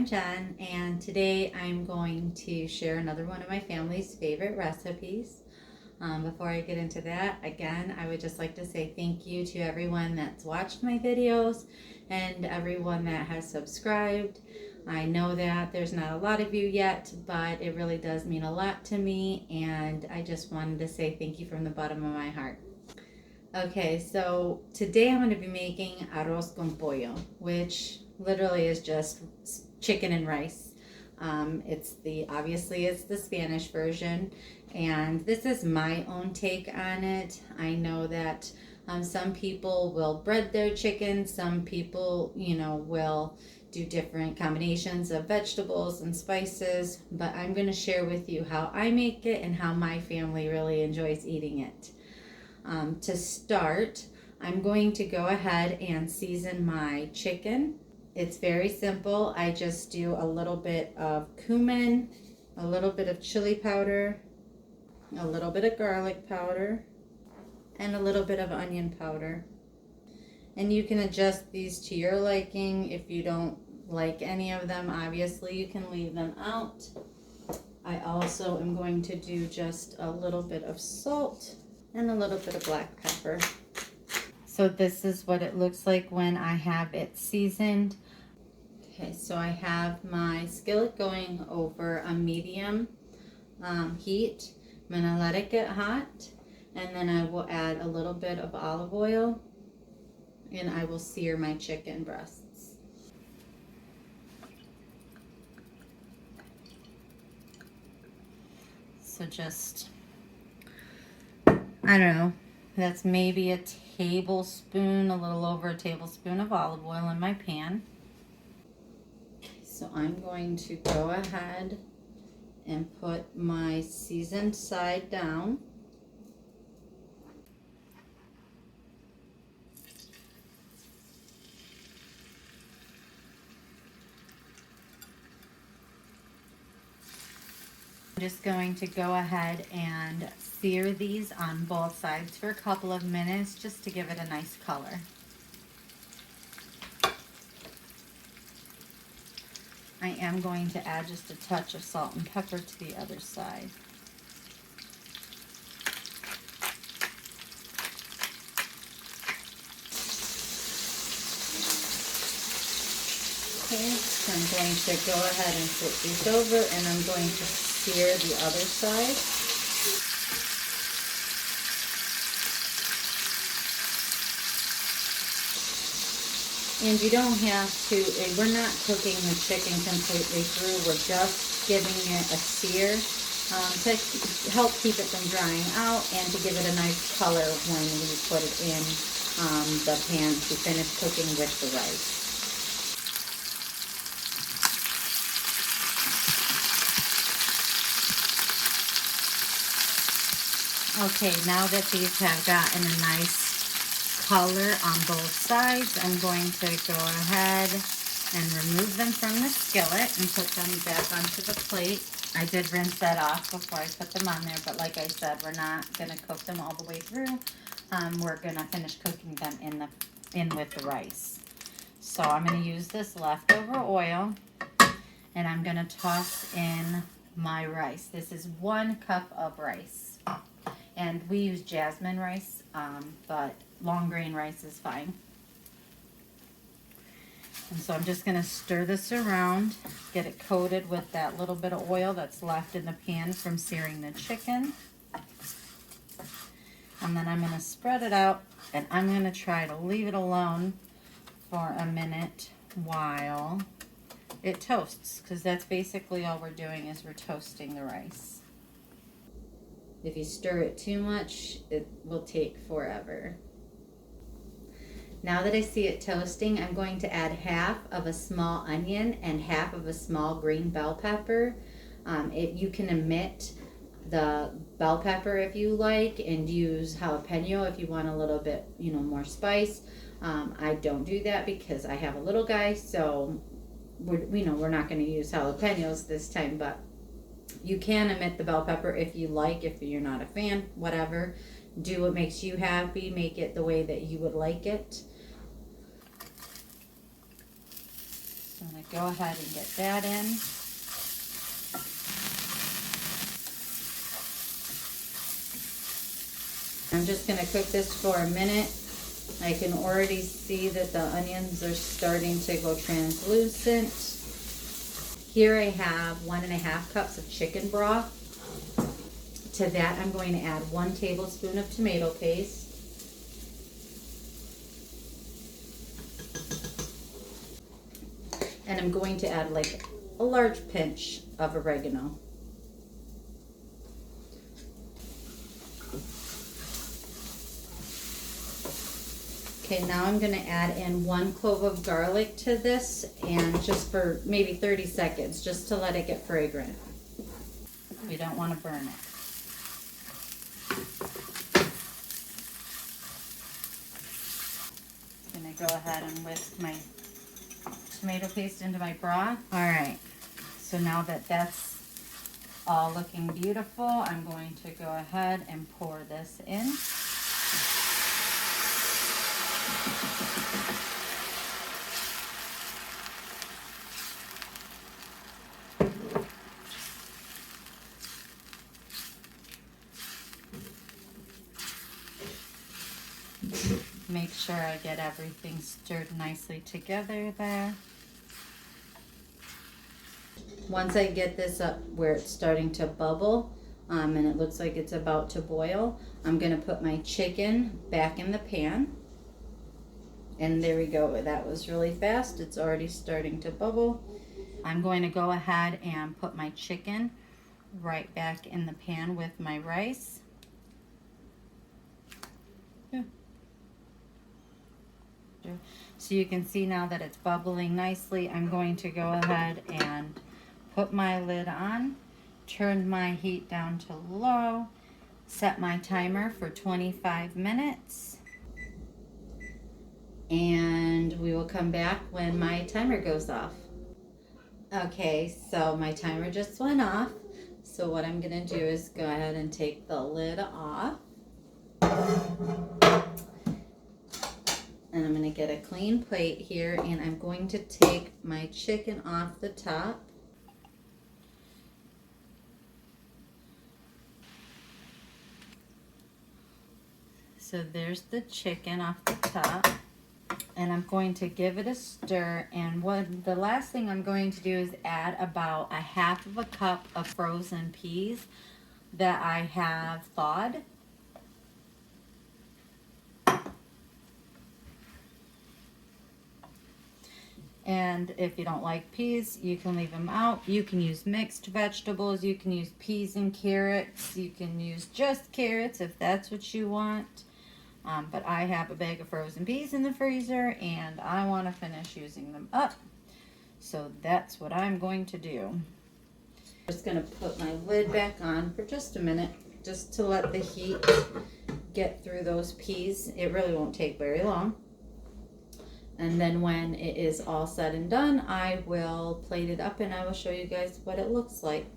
I'm Jen, and today I'm going to share another one of my family's favorite recipes. Before I get into that, again, I would just like to say thank you to everyone that's watched my videos and everyone that has subscribed. I know that there's not a lot of you yet, but it really does mean a lot to me, and I just wanted to say thank you from the bottom of my heart. Okay, so today I'm going to be making arroz con pollo, which literally is just chicken and rice. Obviously it's the Spanish version, and this is my own take on it. I know that some people will bread their chicken, some people, will do different combinations of vegetables and spices, but I'm going to share with you how I make it and how my family really enjoys eating it. To start, I'm going to go ahead and season my chicken. It's very simple. I just do a little bit of cumin, a little bit of chili powder, a little bit of garlic powder, and a little bit of onion powder. And you can adjust these to your liking. If you don't like any of them, obviously you can leave them out. I also am going to do just a little bit of salt and a little bit of black pepper. So this is what it looks like when I have it seasoned. Okay, so I have my skillet going over a medium heat. I'm gonna let it get hot, and then I will add a little bit of olive oil, and I will sear my chicken breasts. So just, I don't know, that's maybe a tablespoon, a little over a tablespoon of olive oil in my pan. So I'm going to go ahead and put my seasoned side down. I'm just going to go ahead and sear these on both sides for a couple of minutes just to give it a nice color. I am going to add just a touch of salt and pepper to the other side. Okay, so I'm going to go ahead and flip these over, and I'm going to sear the other side. And you don't have to, we're not cooking the chicken completely through, we're just giving it a sear to help keep it from drying out and to give it a nice color when we put it in the pan to finish cooking with the rice. Okay, now that these have gotten a nice color on both sides, I'm going to go ahead and remove them from the skillet and put them back onto the plate. I did rinse that off before I put them on there, but like I said, we're not going to cook them all the way through. We're going to finish cooking them in with the rice. So I'm going to use this leftover oil, and I'm going to toss in my rice. This is 1 cup of rice. And we use jasmine rice, but long grain rice is fine. And so I'm just going to stir this around, get it coated with that little bit of oil that's left in the pan from searing the chicken. And then I'm going to spread it out, and I'm going to try to leave it alone for a minute while it toasts, because that's basically all we're doing is we're toasting the rice. If you stir it too much, it will take forever. Now that I see it toasting, I'm going to add half of a small onion and half of a small green bell pepper. You can omit the bell pepper if you like and use jalapeno if you want a little bit, more spice. I don't do that because I have a little guy, so we're not going to use jalapenos this time, but you can omit the bell pepper if you like. If you're not a fan, whatever. Do what makes you happy. Make it the way that you would like it. I'm going to go ahead and get that in. I'm just going to cook this for a minute. I can already see that the onions are starting to go translucent. Here I have 1.5 cups of chicken broth. To that I'm going to add 1 tablespoon of tomato paste. And I'm going to add like a large pinch of oregano. Okay, now I'm going to add in 1 clove of garlic to this, and just for maybe 30 seconds, just to let it get fragrant. We don't want to burn it. I'm going to go ahead and whisk my tomato paste into my broth. All right, so now that that's all looking beautiful, I'm going to go ahead and pour this in. Make sure I get everything stirred nicely together there. Once I get this up where it's starting to bubble, and it looks like it's about to boil, I'm going to put my chicken back in the pan. And there we go. That was really fast. It's already starting to bubble. I'm going to go ahead and put my chicken right back in the pan with my rice. So you can see now that it's bubbling nicely. I'm going to go ahead and put my lid on, turn my heat down to low, set my timer for 25 minutes, and we will come back when my timer goes off. Okay, so my timer just went off. So what I'm gonna do is go ahead and take the lid off. And I'm going to get a clean plate here, and I'm going to take my chicken off the top. So there's the chicken off the top, and I'm going to give it a stir. And the last thing I'm going to do is add about 1/2 cup of frozen peas that I have thawed. And if you don't like peas, you can leave them out. You can use mixed vegetables. You can use peas and carrots. You can use just carrots if that's what you want. But I have a bag of frozen peas in the freezer, and I want to finish using them up. So that's what I'm going to do. I'm just going to put my lid back on for just a minute, just to let the heat get through those peas. It really won't take very long. And then when it is all said and done, I will plate it up and I will show you guys what it looks like.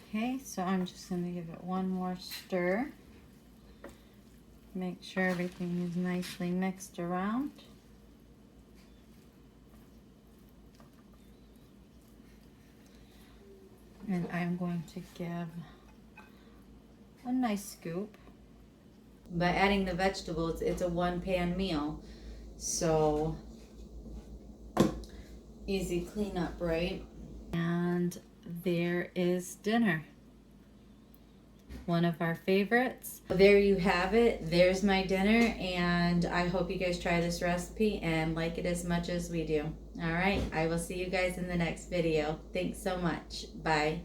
Okay, so I'm just going to give it one more stir. Make sure everything is nicely mixed around. And I'm going to give a nice scoop. By adding the vegetables, it's a 1-pan meal, so easy cleanup, right? And there is dinner, one of our favorites. There you have it. There's my dinner, and I hope you guys try this recipe and like it as much as we do. All right, I will see you guys in the next video. Thanks so much. Bye.